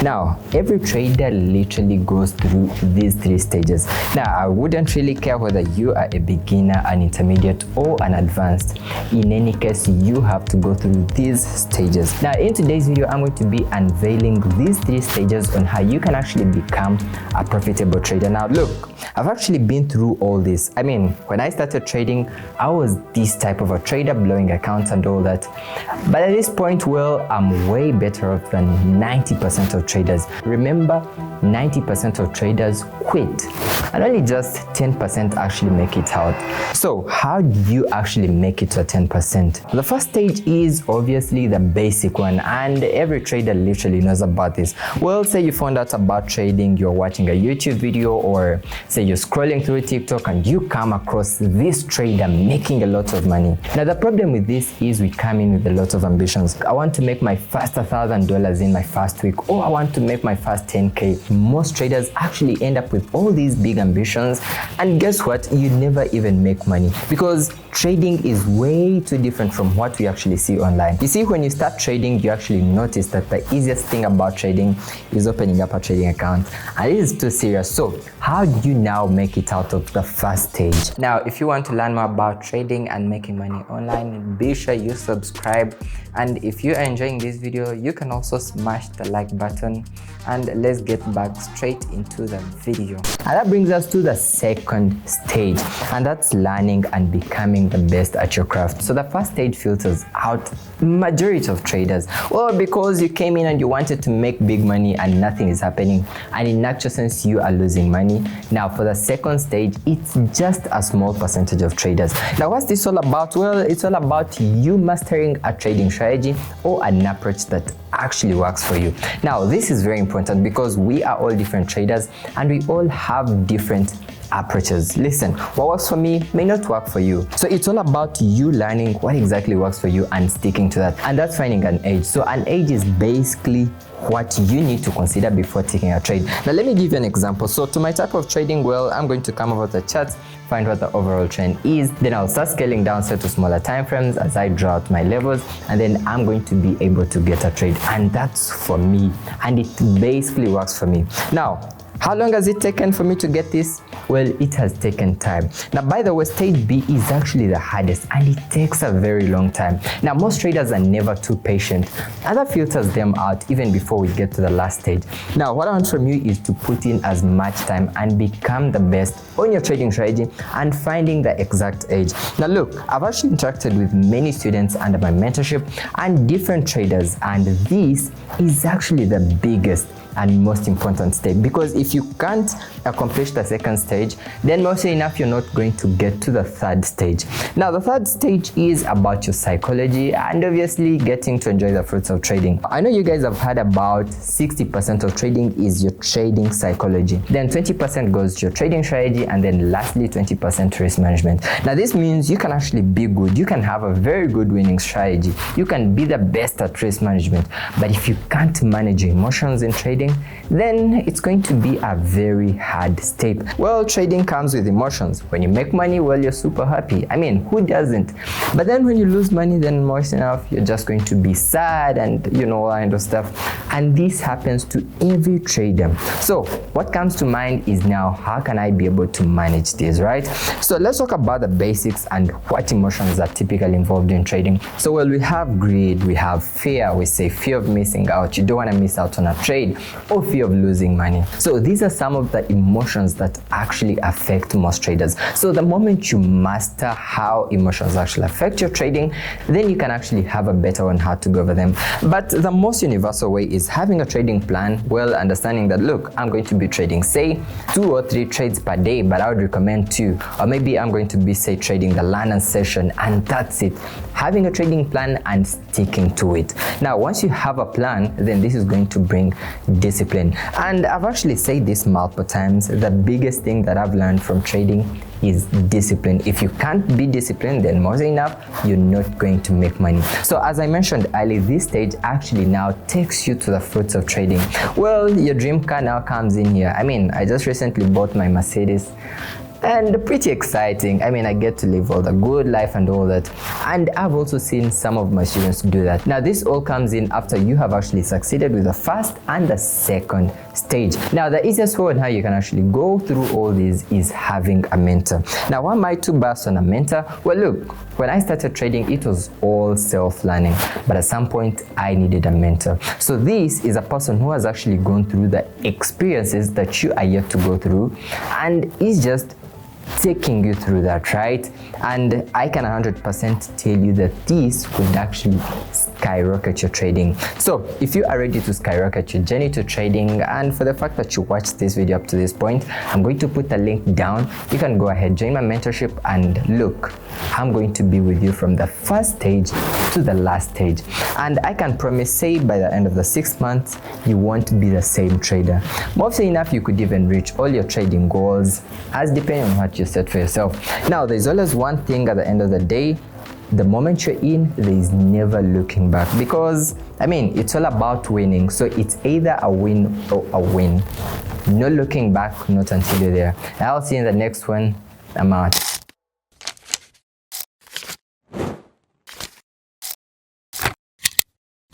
Now, every trader literally goes through these 3 stages. Now, I wouldn't really care whether you are a beginner, an intermediate, or an advanced. In any case, you have to go through these stages. Now, in today's video, I'm going to be unveiling these 3 stages on how you can actually become a profitable trader. Now, look, I've actually been through all this. I mean, when I started trading, I was this type of a trader, blowing accounts and all that. But at this point, well, I'm way better off than 90% of traders. Remember, 90% of traders quit, and only just 10% actually make it out. So how do you actually make it to 10%? The first stage is obviously the basic one, and every trader literally knows about this. Well, say you found out about trading, you're watching a YouTube video, or say you're scrolling through TikTok and you come across this trader making a lot of money. Now, the problem with this is we come in with a lot of ambitions. I want to make my first $1,000 in my first week, or I want to make my first 10K. Most traders actually end up with all these big ambitions, and guess what? You never even make money, because trading is way too different from what we actually see online. You see, when you start trading, you actually notice that the easiest thing about trading is opening up a trading account, and it is too serious. So how do you now make it out of the first stage? Now, if you want to learn more about trading and making money online, be sure you subscribe, and if you are enjoying this video, you can also smash the like button, and let's get back straight into the video. And that brings us to the second stage, and that's learning and becoming the best at your craft. So the first stage filters out majority of traders. Well, because you came in and you wanted to make big money and nothing is happening, and in actual sense you are losing money. Now, for the second stage, it's just a small percentage of traders. Now, what's this all about? Well, it's all about you mastering a trading strategy or an approach that actually works for you. Now, this is very important because we are all different traders and we all have different approaches. Listen, what works for me may not work for you. So it's all about you learning what exactly works for you and sticking to that. And that's finding an edge. So an edge is basically what you need to consider before taking a trade. Now, let me give you an example. So to my type of trading, well, I'm going to come over the charts, find what the overall trend is, then I'll start scaling down set to smaller time frames as I draw out my levels, and then I'm going to be able to get a trade. And that's for me, and it basically works for me. Now, how long has it taken for me to get this? Well, it has taken time. Now, by the way, stage B is actually the hardest, and it takes a very long time. Now, most traders are never too patient. Other filters them out even before we get to the last stage. Now, what I want from you is to put in as much time and become the best on your trading strategy and finding the exact edge. Now, look, I've actually interacted with many students under my mentorship and different traders, and this is actually the biggest and most important step, because if you can't accomplish the second stage, then mostly enough you're not going to get to the third stage. Now, the third stage is about your psychology and obviously getting to enjoy the fruits of trading. I know you guys have heard about 60% of trading is your trading psychology, then 20% goes to your trading strategy, and then lastly 20% risk management. Now, this means you can actually be good, you can have a very good winning strategy, you can be the best at risk management, but if you can't manage your emotions in trading, then it's going to be a very hard step. Well, trading comes with emotions. When you make money, well, you're super happy. I mean, who doesn't? But then when you lose money, then most enough, you're just going to be sad and you know, all kind of stuff. And this happens to every trader. So what comes to mind is now, how can I be able to manage this, right? So let's talk about the basics and what emotions are typically involved in trading. So, well, we have greed, we have fear, we say fear of missing out. You don't want to miss out on a trade, or fear of losing money. So these are some of the emotions that actually affect most traders. So the moment you master how emotions actually affect your trading, then you can actually have a better on how to go over them. But the most universal way is having a trading plan, well, understanding that, look, I'm going to be trading, say, 2 or 3 trades per day, but I would recommend 2. Or maybe I'm going to be, say, trading the learner session, and that's it. Having a trading plan and sticking to it. Now, once you have a plan, then this is going to bring discipline. And I've actually said this multiple times, the biggest thing that I've learned from trading is discipline. If you can't be disciplined, then most enough, you're not going to make money. So as I mentioned earlier, this stage actually now takes you to the fruits of trading. Well, your dream car now comes in here. I mean, I just recently bought my Mercedes. and pretty exciting. I mean, I get to live all the good life and all that, and I've also seen some of my students do that. Now this all comes in after you have actually succeeded with the first and the second stage. Now the easiest way on how you can actually go through all these is having a mentor. Now why am I too burst on a mentor? Well, look, when I started trading, it was all self-learning, but at some point I needed a mentor. So this is a person who has actually gone through the experiences that you are yet to go through, and is just taking you through that, right? And I can 100% tell you that this would actually skyrocket your trading. So if you are ready to skyrocket your journey to trading, and for the fact that you watched this video up to this point, I'm going to put a link down. You can go ahead, join my mentorship, and look, I'm going to be with you from the first stage to the last stage. And I can promise, say by the end of the 6th month, you won't be the same trader. More often enough, you could even reach all your trading goals, as depending on what you set for yourself. Now, there's always one thing at the end of the day. The moment you're in, there is never looking back, because I mean, it's all about winning. So it's either a win or a win. No looking back, not until you're there. I'll see you in the next one. I'm out.